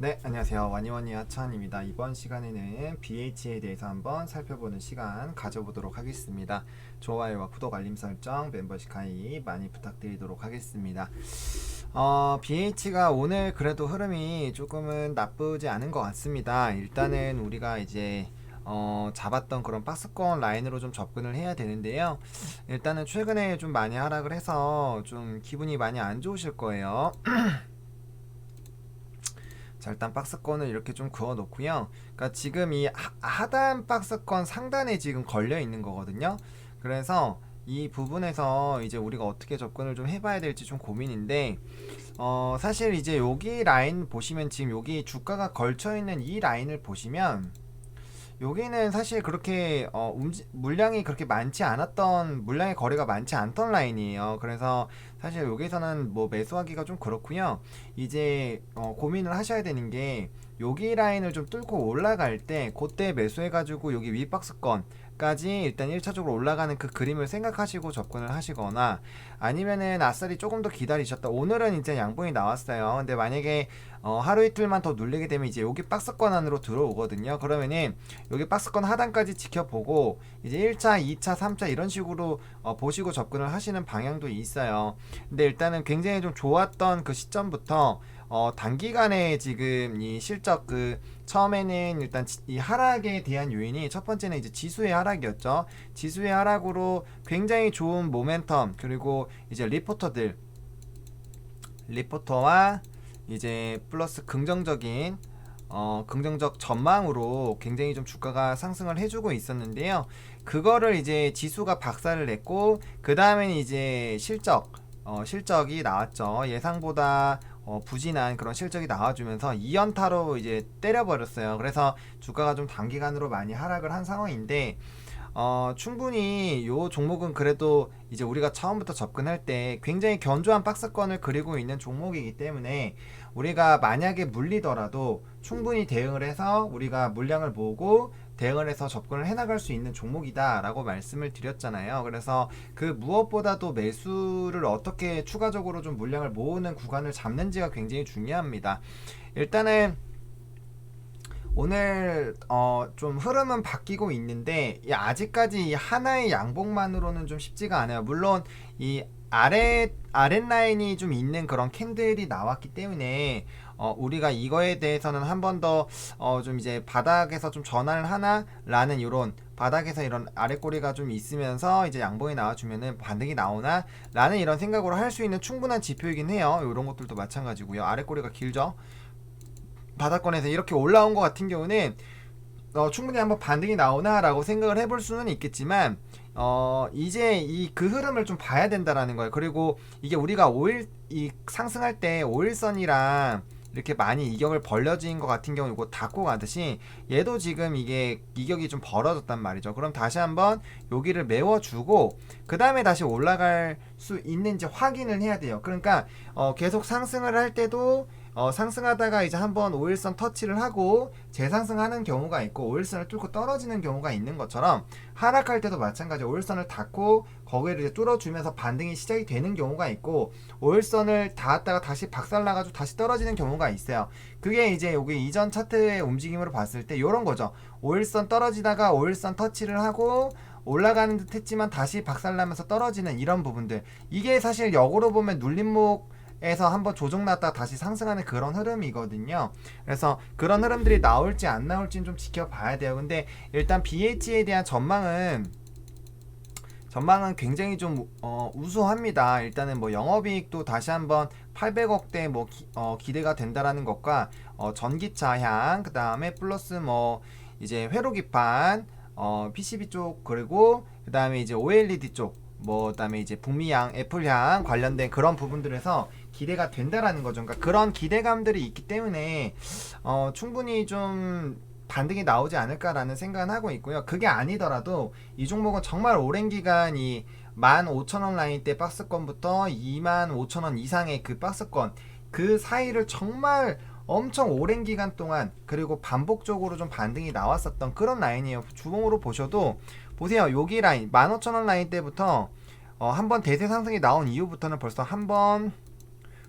네, 안녕하세요. 와니와니 하찬입니다. 이번 시간에는 BH에 대해서 한번 살펴보는 시간 가져보도록 하겠습니다. 좋아요와 구독, 알림 설정, 멤버십 가입 많이 부탁드리도록 하겠습니다. BH가 오늘 그래도 흐름이 조금은 나쁘지 않은 것 같습니다. 일단은 우리가 이제 잡았던 그런 박스권 라인으로 좀 접근을 해야 되는데요. 일단은 최근에 좀 많이 하락을 해서 좀 기분이 많이 안 좋으실 거예요. 자, 일단 박스권을 이렇게 좀 그어 놓고요. 그러니까 지금 이 하단 박스권 상단에 지금 걸려 있는 거거든요. 그래서 이 부분에서 이제 우리가 어떻게 접근을 좀 해봐야 될지 좀 고민인데, 사실 이제 여기 라인 보시면 지금 여기 주가가 걸쳐 있는 이 라인을 보시면 여기는 사실 그렇게 물량이 그렇게 많지 않았던, 물량의 거래가 많지 않던 라인이에요. 그래서 사실 여기서는 뭐 매수하기가 좀 그렇고요. 이제 고민을 하셔야 되는 게 여기 라인을 좀 뚫고 올라갈 때 그때 매수해가지고 여기 윗박스권까지 일단 1차적으로 올라가는 그 그림을 생각하시고 접근을 하시거나, 아니면은 아싸리 조금 더 기다리셨다. 오늘은 이제 양봉이 나왔어요. 근데 만약에 하루 이틀만 더 눌리게 되면 이제 여기 박스권 안으로 들어오거든요. 그러면은 여기 박스권 하단까지 지켜보고 이제 1차, 2차, 3차 이런 식으로 보시고 접근을 하시는 방향도 있어요. 근데 일단은 굉장히 좀 좋았던 그 시점부터 단기간에 지금 이 실적 처음에는 일단 이 하락에 대한 요인이 첫 번째는 이제 지수의 하락이었죠. 지수의 하락으로 굉장히 좋은 모멘텀, 그리고 이제 리포터와 이제 플러스 긍정적 전망으로 굉장히 좀 주가가 상승을 해주고 있었는데요. 그거를 이제 지수가 박살을 냈고, 그 다음엔 이제 실적이 나왔죠. 예상보다 부진한 그런 실적이 나와주면서 2연타로 이제 때려버렸어요. 그래서 주가가 좀 단기간으로 많이 하락을 한 상황인데, 충분히 요 종목은 그래도 이제 우리가 처음부터 접근할 때 굉장히 견조한 박스권을 그리고 있는 종목이기 때문에 우리가 만약에 물리더라도 충분히 대응을 해서 우리가 물량을 모으고 대응을 해서 접근을 해나갈 수 있는 종목이다 라고 말씀을 드렸잖아요. 그래서 그 무엇보다도 매수를 어떻게 추가적으로 좀 물량을 모으는 구간을 잡는지가 굉장히 중요합니다. 일단은 오늘 좀 흐름은 바뀌고 있는데 아직까지 이 하나의 양봉만으로는 좀 쉽지가 않아요. 물론 이 아랫 라인이 좀 있는 그런 캔들이 나왔기 때문에 우리가 이거에 대해서는 한 번 더 좀 이제 바닥에서 좀 전환을 하나 라는 이런, 바닥에서 이런 아랫꼬리가 좀 있으면서 이제 양봉이 나와주면은 반등이 나오나 라는 이런 생각으로 할 수 있는 충분한 지표이긴 해요. 이런 것들도 마찬가지고요. 아랫꼬리가 길죠. 바닥권에서 이렇게 올라온 것 같은 경우는 충분히 한번 반등이 나오나라고 생각을 해볼 수는 있겠지만, 이제 이 그 흐름을 좀 봐야 된다라는 거예요. 그리고 이게 우리가 5일 이 상승할 때 5일선이랑 이렇게 많이 이격을 벌려진 것 같은 경우 이거 닫고 가듯이 얘도 지금 이게 이격이 좀 벌어졌단 말이죠. 그럼 다시 한번 여기를 메워주고 그 다음에 다시 올라갈 수 있는지 확인을 해야 돼요. 그러니까 계속 상승을 할 때도 상승하다가 이제 한번 5일선 터치를 하고 재상승하는 경우가 있고 5일선을 뚫고 떨어지는 경우가 있는 것처럼, 하락할 때도 마찬가지 5일선을 닫고 거기를 이제 뚫어주면서 반등이 시작이 되는 경우가 있고 5일선을 닿았다가 다시 박살나가지고 다시 떨어지는 경우가 있어요. 그게 이제 여기 이전 차트의 움직임으로 봤을 때 이런 거죠. 5일선 떨어지다가 5일선 터치를 하고 올라가는 듯 했지만 다시 박살나면서 떨어지는 이런 부분들, 이게 사실 역으로 보면 눌림목 에서 한번 조정 났다가 다시 상승하는 그런 흐름이거든요. 그래서 그런 흐름들이 나올지 안 나올지는 좀 지켜봐야 돼요. 근데 일단 BH에 대한 전망은 굉장히 좀 우수합니다. 일단은 뭐 영업이익도 다시 한번 800억대 뭐 기대가 된다라는 것과 전기차향, 그 다음에 플러스 뭐 이제 회로기판, PCB 쪽, 그리고 그 다음에 이제 OLED 쪽, 뭐 그다음에 이제 북미향, 애플향 관련된 그런 부분들에서 기대가 된다라는 거죠. 그러니까 그런 기대감들이 있기 때문에 충분히 좀 반등이 나오지 않을까라는 생각은 하고 있고요. 그게 아니더라도 이 종목은 정말 오랜 기간 이 15,000원 라인대 박스권부터 25,000원 이상의 그 박스권, 그 사이를 정말 엄청 오랜 기간 동안 그리고 반복적으로 좀 반등이 나왔었던 그런 라인이에요. 주봉으로 보셔도 보세요. 여기 라인 15,000원 라인 때부터 한번 대세 상승이 나온 이후부터는 벌써 한 번,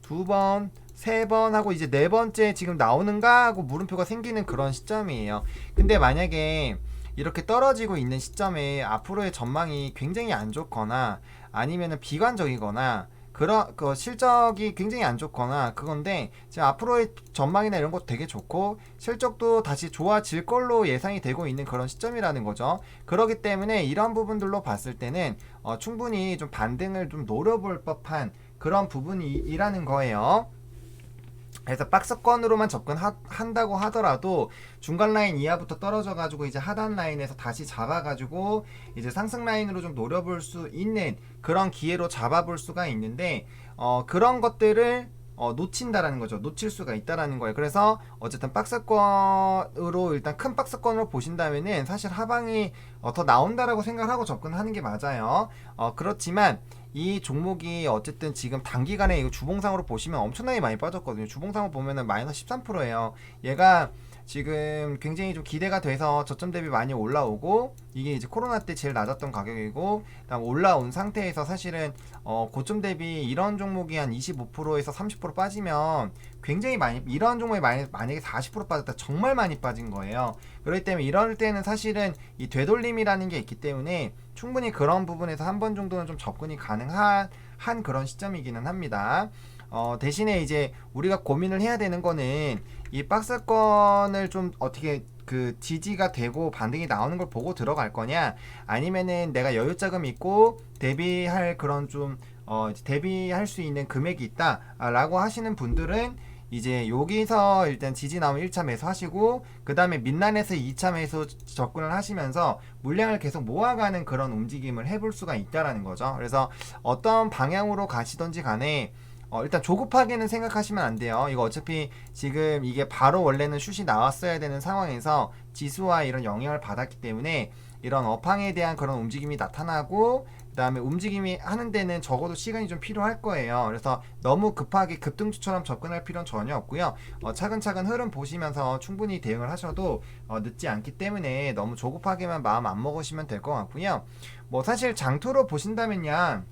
두 번, 세 번 하고 이제 네 번째 지금 나오는가 하고 물음표가 생기는 그런 시점이에요. 근데 만약에 이렇게 떨어지고 있는 시점에 앞으로의 전망이 굉장히 안 좋거나 아니면은 비관적이거나 그런 그 실적이 굉장히 안 좋거나 그건데 지금 앞으로의 전망이나 이런 것도 되게 좋고 실적도 다시 좋아질 걸로 예상이 되고 있는 그런 시점이라는 거죠. 그렇기 때문에 이런 부분들로 봤을 때는 충분히 좀 반등을 좀 노려볼 법한 그런 부분이라는 거예요. 그래서 박스권으로만 접근한다고 하더라도 중간 라인 이하부터 떨어져가지고 이제 하단 라인에서 다시 잡아가지고 이제 상승 라인으로 좀 노려볼 수 있는 그런 기회로 잡아볼 수가 있는데 그런 것들을 놓친다라는 거죠. 놓칠 수가 있다라는 거예요. 그래서 어쨌든 박스권으로 일단 큰 박스권으로 보신다면은 사실 하방이 더 나온다라고 생각하고 접근하는 게 맞아요. 그렇지만 이 종목이 어쨌든 지금 단기간에 이거 주봉상으로 보시면 엄청나게 많이 빠졌거든요. 주봉상으로 보면은 마이너스 13%예요. 얘가 지금 굉장히 좀 기대가 돼서 저점 대비 많이 올라오고 이게 이제 코로나 때 제일 낮았던 가격이고 그다음 올라온 상태에서 사실은 고점 대비 이런 종목이 한 25%에서 30% 빠지면 굉장히 많이 이런 종목이 만약에 40% 빠졌다 정말 많이 빠진 거예요. 그렇기 때문에 이럴 때는 사실은 이 되돌림이라는 게 있기 때문에 충분히 그런 부분에서 한 번 정도는 좀 접근이 가능한 그런 시점이기는 합니다. 대신에 이제 우리가 고민을 해야 되는 거는 이 박스권을 좀 어떻게 그 지지가 되고 반등이 나오는 걸 보고 들어갈 거냐 아니면은 내가 여유 자금 있고 대비할 그런 좀 대비할 수 있는 금액이 있다라고 하시는 분들은 이제 여기서 일단 지지 나오면 1차 매수 하시고 그 다음에 민란에서 2차 매수 접근을 하시면서 물량을 계속 모아가는 그런 움직임을 해볼 수가 있다라는 거죠. 그래서 어떤 방향으로 가시던지 간에 일단 조급하게는 생각하시면 안 돼요. 이거 어차피 지금 이게 바로 원래는 슛이 나왔어야 되는 상황에서 지수와 이런 영향을 받았기 때문에 이런 업황에 대한 그런 움직임이 나타나고 그 다음에 움직임이 하는 데는 적어도 시간이 좀 필요할 거예요. 그래서 너무 급하게 급등주처럼 접근할 필요는 전혀 없고요. 차근차근 흐름 보시면서 충분히 대응을 하셔도 늦지 않기 때문에 너무 조급하게만 마음 안 먹으시면 될 것 같고요. 뭐 사실 장투로 보신다면요.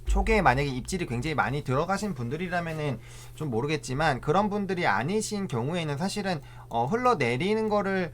초기에 만약에 입질이 굉장히 많이 들어가신 분들이라면은 좀 모르겠지만 그런 분들이 아니신 경우에는 사실은 흘러내리는 거를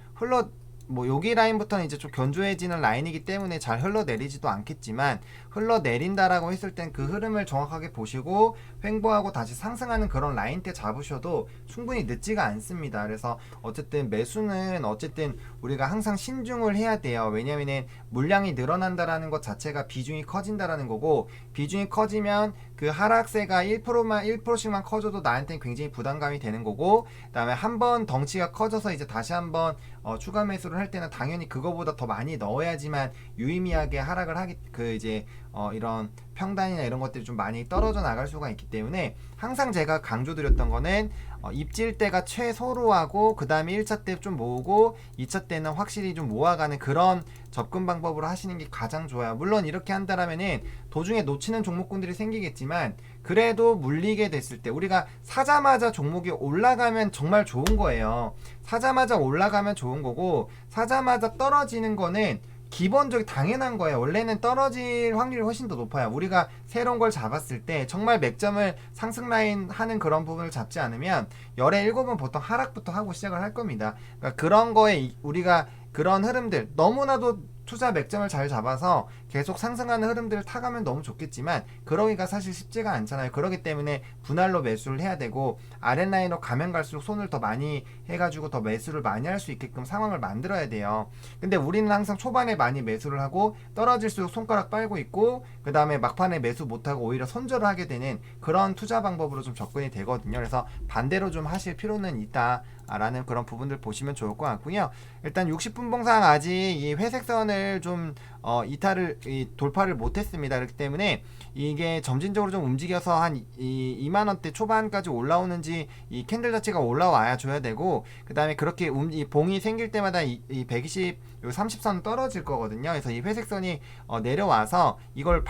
뭐 여기 라인부터는 이제 좀 견조해지는 라인이기 때문에 잘 흘러내리지도 않겠지만 흘러내린다라고 했을 땐 그 흐름을 정확하게 보시고 횡보하고 다시 상승하는 그런 라인대 잡으셔도 충분히 늦지가 않습니다. 그래서 어쨌든 매수는 어쨌든 우리가 항상 신중을 해야 돼요. 왜냐면은 물량이 늘어난다라는 것 자체가 비중이 커진다라는 거고 비중이 커지면 그 하락세가 1%씩만 커져도 나한테는 굉장히 부담감이 되는 거고 그다음에 한번 덩치가 커져서 이제 다시 한번 추가 매수를 할 때는 당연히 그거보다 더 많이 넣어야지만 유의미하게 하락을 하기 이제 이런 평단이나 이런 것들이 좀 많이 떨어져 나갈 수가 있기 때문에 항상 제가 강조드렸던 거는 입질 때가 최소로 하고 그 다음에 1차 때 좀 모으고 2차 때는 확실히 좀 모아가는 그런 접근 방법으로 하시는 게 가장 좋아요. 물론 이렇게 한다라면은 도중에 놓치는 종목군들이 생기겠지만 그래도 물리게 됐을 때 우리가 사자마자 종목이 올라가면 정말 좋은 거예요. 사자마자 올라가면 좋은 거고 사자마자 떨어지는 거는 기본적인 당연한 거예요. 원래는 떨어질 확률이 훨씬 더 높아요. 우리가 새로운 걸 잡았을 때 정말 맥점을 상승 라인 하는 그런 부분을 잡지 않으면 열의 7은 보통 하락부터 하고 시작을 할 겁니다. 그러니까 그런 거에 우리가 그런 흐름들 너무나도 투자 맥점을 잘 잡아서 계속 상승하는 흐름들을 타가면 너무 좋겠지만 그러기가 사실 쉽지가 않잖아요. 그러기 때문에 분할로 매수를 해야 되고 아랫라인으로 가면 갈수록 손을 더 많이 해가지고 더 매수를 많이 할 수 있게끔 상황을 만들어야 돼요. 근데 우리는 항상 초반에 많이 매수를 하고 떨어질수록 손가락 빨고 있고 그 다음에 막판에 매수 못하고 오히려 손절을 하게 되는 그런 투자 방법으로 좀 접근이 되거든요. 그래서 반대로 좀 하실 필요는 있다 라는 그런 부분들 보시면 좋을 것 같고요. 일단 60분 봉상 아직 이 회색선을 좀 돌파를 못했습니다. 그렇기 때문에 이게 점진적으로 좀 움직여서 한 2만원대 초반까지 올라오는지 이 캔들 자체가 올라와야 줘야 되고 그 다음에 그렇게 이 봉이 생길 때마다 이 120, 30선 떨어질 거거든요. 그래서 이 회색선이 내려와서 이걸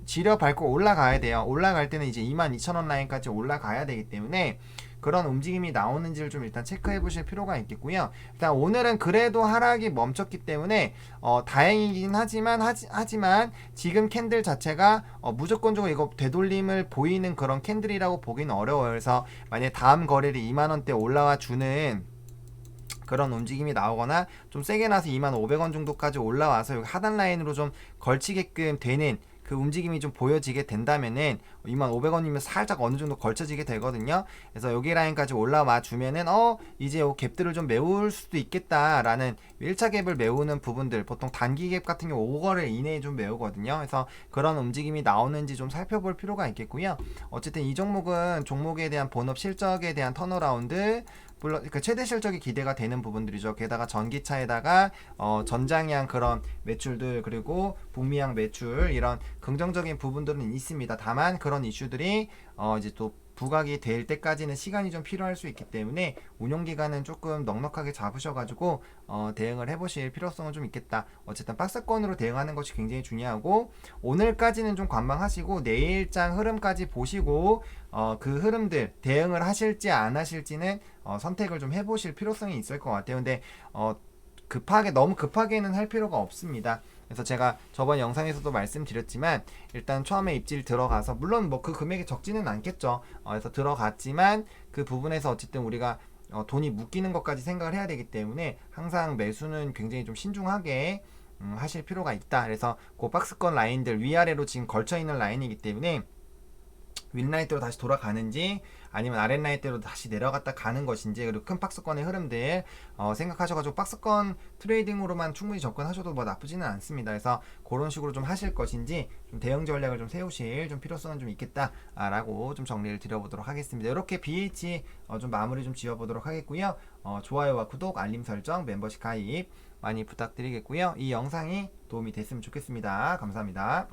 지려 밟고 올라가야 돼요. 올라갈 때는 이제 22,000원 라인까지 올라가야 되기 때문에 그런 움직임이 나오는지를 좀 일단 체크해 보실 필요가 있겠고요. 일단 오늘은 그래도 하락이 멈췄기 때문에 다행이긴 하지만 지금 캔들 자체가 무조건적으로 이거 되돌림을 보이는 그런 캔들이라고 보기는 어려워요. 그래서 만약에 다음 거래를 2만원대 올라와 주는 그런 움직임이 나오거나 좀 세게 나서 25,000원 정도까지 올라와서 여기 하단 라인으로 좀 걸치게끔 되는 그 움직임이 좀 보여지게 된다면은 25,000원이면 살짝 어느 정도 걸쳐지게 되거든요. 그래서 여기 라인까지 올라와 주면은 이제 요 갭들을 좀 메울 수도 있겠다라는 1차 갭을 메우는 부분들, 보통 단기 갭 같은 경우 5거래 이내에 좀 메우거든요. 그래서 그런 움직임이 나오는지 좀 살펴볼 필요가 있겠고요. 어쨌든 이 종목은 종목에 대한 본업 실적에 대한 턴어라운드, 물론 그 최대 실적이 기대가 되는 부분들이죠. 게다가 전기차에다가 전장량 그런 매출들, 그리고 북미향 매출, 이런 긍정적인 부분들은 있습니다. 다만 그런 이슈들이 이제 또 부각이 될 때까지는 시간이 좀 필요할 수 있기 때문에 운용기간은 조금 넉넉하게 잡으셔가지고 대응을 해보실 필요성은 좀 있겠다. 어쨌든 박스권으로 대응하는 것이 굉장히 중요하고, 오늘까지는 좀 관망하시고 내일장 흐름까지 보시고 그 흐름들 대응을 하실지 안 하실지는 선택을 좀 해보실 필요성이 있을 것 같아요. 근데 너무 급하게는 할 필요가 없습니다. 그래서 제가 저번 영상에서도 말씀드렸지만 일단 처음에 입질 들어가서, 물론 뭐 그 금액이 적지는 않겠죠. 그래서 들어갔지만 그 부분에서 어쨌든 우리가 돈이 묶이는 것까지 생각을 해야 되기 때문에 항상 매수는 굉장히 좀 신중하게 하실 필요가 있다. 그래서 그 박스권 라인들 위아래로 지금 걸쳐 있는 라인이기 때문에 윗라인대로 다시 돌아가는지 아니면 아랫라인대로 다시 내려갔다 가는 것인지, 그리고 큰 박스권의 흐름들 생각하셔가지고 박스권 트레이딩으로만 충분히 접근하셔도 뭐 나쁘지는 않습니다. 그래서 그런 식으로 좀 하실 것인지 좀 대응 전략을 좀 세우실 좀 필요성은 좀 있겠다라고 좀 정리를 드려보도록 하겠습니다. 이렇게 BH 좀 마무리 좀 지어보도록 하겠고요. 좋아요와 구독, 알림 설정, 멤버십 가입 많이 부탁드리겠고요. 이 영상이 도움이 됐으면 좋겠습니다. 감사합니다.